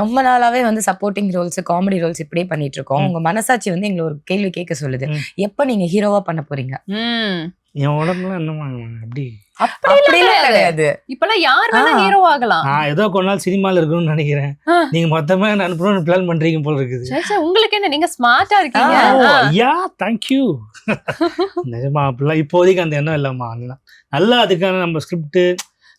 ரொம்ப நாளாவே வந்து சப்போர்ட்டிங் ரோல்ஸ், காமெடி ரோல்ஸ் இப்படியே பண்ணிட்டு இருக்கோம். உங்க மனசாட்சி வந்து எங்களை ஒரு கேள்வி கேட்க சொல்லுது. எப்ப நீங்க ஹீரோவா பண்ண போறீங்க? என் உடம்புலாம் என்னமா அப்படி அப்படிலாம் கிடையாது. இப்பெல்லாம் யார் வேணா ஹீரோ ஆகலாம். நான் ஏதோ கொஞ்ச நாள் சினிமால இருக்கணும்னு நினைக்கிறேன். நீங்க மொத்தமா அனுப்பணும்னு பிளான் பண்றீங்க போல இருக்குது. உங்களுக்கு என்ன, நீங்க ஸ்மார்ட்டா இருக்கீங்க. Yeah thank you. நிஜமா அப்படிலாம் இப்போதைக்கு அந்த எண்ணம் இல்லம்மா. நல்லா அதுக்கான நம்ம ஸ்கிரிப்ட்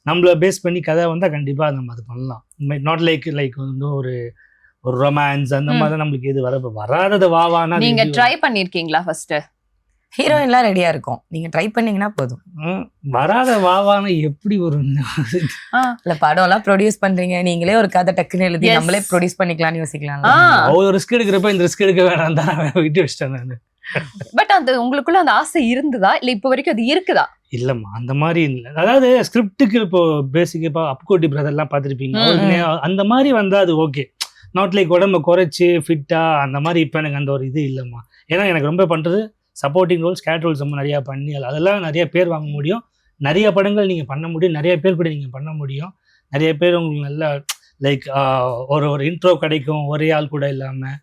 நம்மள பேஸ் பண்ணி கதை வந்தா கண்டிப்பா நம்ம அது பண்ணலாம். நாட் லைக் வந்து ஒரு ரொமான்ஸ் அந்த மாதிரி நம்மளுக்கு எது வராதது வாவானா. நீங்க ட்ரை பண்ணிருக்கீங்களா? ஃபர்ஸ்ட் ஹீரோயின்லாம் ரெடியா இருக்கும், நீங்க ட்ரை பண்ணீங்கன்னா போதும். வராத வாவான எப்படி ஒரு இல்ல படம் எல்லாம் ப்ரொடியூஸ் பண்றீங்க, நீங்களே ஒரு கதை டக்குன்னு எழுதி நம்மளே ப்ரொடியூஸ் பண்ணிக்கலாம்னு யோசிக்கலாம். அவ்வளவு ரிஸ்க் எடுக்கிறப்ப இந்த ரிஸ்க் எடுக்க வேணாம் தான் விட்டு வச்சிட்டேன் நான். பட் அந்த உங்களுக்குள்ள அந்த ஆசை இருந்ததா இல்ல இப்ப வரைக்கும் அது இருக்குதா? இல்லம்மா அந்த மாதிரி இல்லை. அதாவது ஸ்கிரிப்டுக்கு இப்போ பேசிக் இப்போ அப்கோட்டி பிரதர்லாம் பார்த்துருப்பீங்க. அந்த மாதிரி வந்தா அது ஓகே. நாட் லைக் உடம்ப குறைச்சி ஃபிட்டா அந்த மாதிரி. இப்போ எனக்கு அந்த ஒரு இது இல்லைம்மா. ஏன்னா எனக்கு ரொம்ப பண்றது சப்போர்ட்டிங் ரோல்ஸ், கேட் ரோல்ஸ் நம்ம நிறையா பண்ணி அதெல்லாம் நிறைய பேர் வாங்க முடியும். நிறைய படங்கள் நீங்கள் பண்ண முடியும். நிறைய பேர் கூட நீங்கள் பண்ண முடியும். நிறைய பேர் உங்களுக்கு நல்லா லைக் ஒரு இன்ட்ரோ கிடைக்கும் ஒரே ஆள் கூட இல்லாமல்.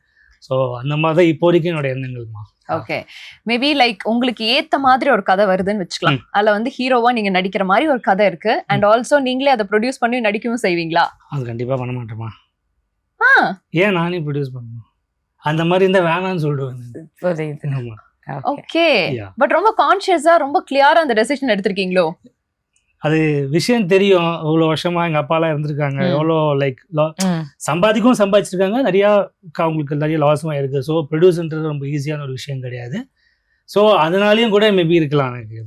ஸோ அந்த மாதிரி தான் இப்போதைக்கு என்னோட எண்ணங்கள்மா. ஓகே, மேபி லைக் உங்களுக்கு ஏத்த மாதிரி ஒரு கதை வருதுன்னு வச்சுக்கலாம். அதுல வந்து ஹீரோவா நீங்க நடிக்கிற மாதிரி ஒரு கதை இருக்கு. அண்ட் ஆல்சோ நீங்களே அதை ப்ரொடியூஸ் பண்ணி நடிக்கவும் செய்வீங்களா? அது கண்டிப்பாக பண்ண மாட்டேமா. ஏன் நானே ப்ரொடியூஸ் பண்ணணும்? அந்த மாதிரி இருந்தால் வேணான்னு சொல்லிடுவேன். ஓகே, பட் ரொம்ப கான்ஷியஸா ரொம்ப கிளியரா அந்த டெசிஷன் எடுத்திருக்கீங்களோ? அது விஷயம் தெரியும். இவ்வளவு வருஷமா எங்க அப்பாலாம் இருந்திருக்காங்க. எவ்வளோ லைக் சம்பாதிச்சிருக்காங்க. நிறைய அவங்களுக்கு நிறைய லாஸும் இருக்கு. ஸோ ப்ரொடியூஸ்ன்றது ரொம்ப ஈஸியான ஒரு விஷயம் கிடையாது. ஸோ அதனாலையும் கூட மேபி இருக்கலாம் எனக்கு.